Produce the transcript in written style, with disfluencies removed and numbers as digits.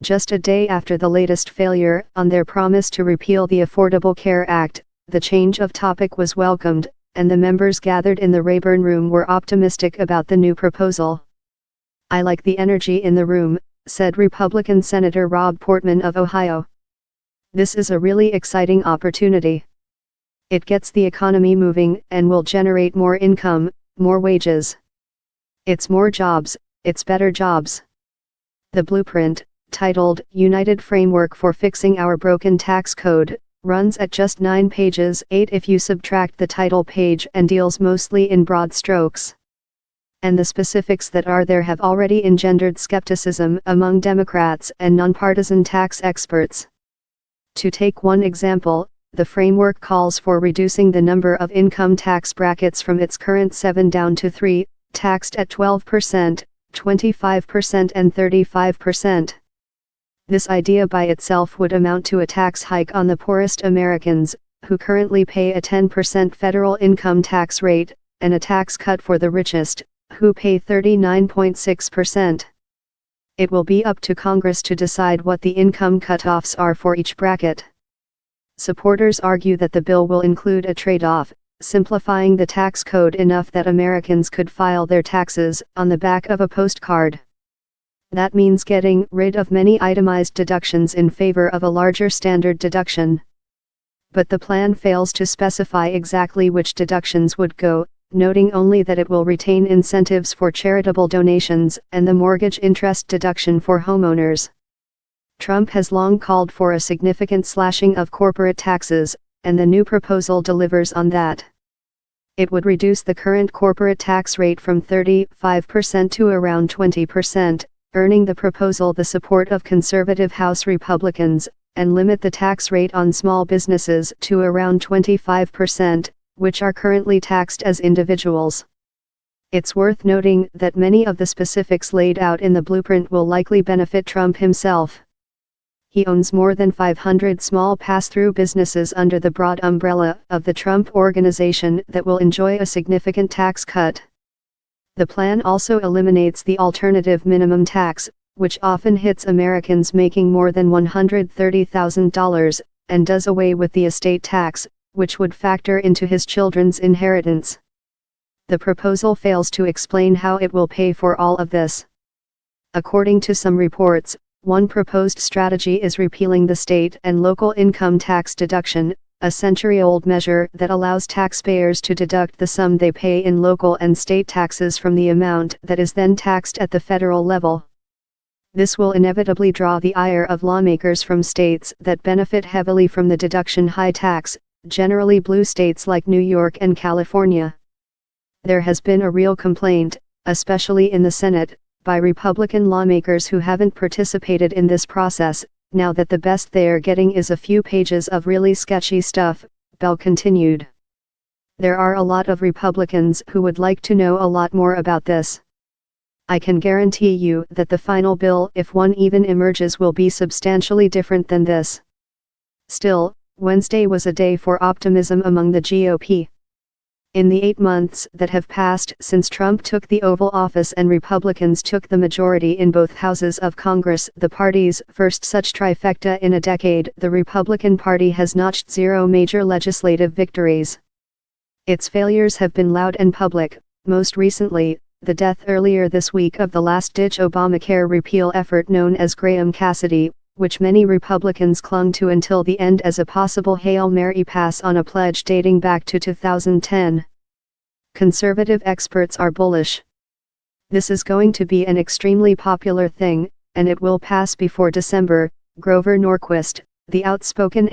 Just a day after the latest failure on their promise to repeal the Affordable Care Act, the change of topic was welcomed, and the members gathered in the Rayburn Room were optimistic about the new proposal. "I like the energy in the room," said Republican Senator Rob Portman of Ohio. "This is a really exciting opportunity. It gets the economy moving and will generate more income, more wages. It's more jobs, it's better jobs." The blueprint, titled United Framework for Fixing Our Broken Tax Code, runs at just 9 pages, 8 if you subtract the title page, and deals mostly in broad strokes. And the specifics that are there have already engendered skepticism among Democrats and nonpartisan tax experts. To take one example, the framework calls for reducing the number of income tax brackets from its current 7 down to 3, taxed at 12%, 25% and 35%. This idea by itself would amount to a tax hike on the poorest Americans, who currently pay a 10% federal income tax rate, and a tax cut for the richest, who pay 39.6%. It will be up to Congress to decide what the income cutoffs are for each bracket. Supporters argue that the bill will include a trade-off, simplifying the tax code enough that Americans could file their taxes on the back of a postcard. That means getting rid of many itemized deductions in favor of a larger standard deduction. But the plan fails to specify exactly which deductions would go, noting only that it will retain incentives for charitable donations and the mortgage interest deduction for homeowners. Trump has long called for a significant slashing of corporate taxes, and the new proposal delivers on that. It would reduce the current corporate tax rate from 35% to around 20%, earning the proposal the support of conservative House Republicans, and limit the tax rate on small businesses to around 25%, which are currently taxed as individuals. It's worth noting that many of the specifics laid out in the blueprint will likely benefit Trump himself. He owns more than 500 small pass-through businesses under the broad umbrella of the Trump Organization that will enjoy a significant tax cut. The plan also eliminates the alternative minimum tax, which often hits Americans making more than $130,000, and does away with the estate tax, which would factor into his children's inheritance. The proposal fails to explain how it will pay for all of this. According to some reports, one proposed strategy is repealing the state and local income tax deduction, a century-old measure that allows taxpayers to deduct the sum they pay in local and state taxes from the amount that is then taxed at the federal level. This will inevitably draw the ire of lawmakers from states that benefit heavily from the deduction high tax, generally blue states like New York and California. There has been a real complaint, especially in the Senate, by Republican lawmakers who haven't participated in this process, now that the best they're getting is a few pages of really sketchy stuff, Bell continued. There are a lot of Republicans who would like to know a lot more about this. I can guarantee you that the final bill, if one even emerges, will be substantially different than this. Still, Wednesday was a day for optimism among the GOP. In the 8 months that have passed since Trump took the Oval Office and Republicans took the majority in both houses of Congress, the party's first such trifecta in a decade, the Republican Party has notched 0 major legislative victories. Its failures have been loud and public, most recently, the death earlier this week of the last-ditch Obamacare repeal effort known as Graham Cassidy, which many Republicans clung to until the end as a possible Hail Mary pass on a pledge dating back to 2010. Conservative experts are bullish. This is going to be an extremely popular thing, and it will pass before December. Grover Norquist, the outspoken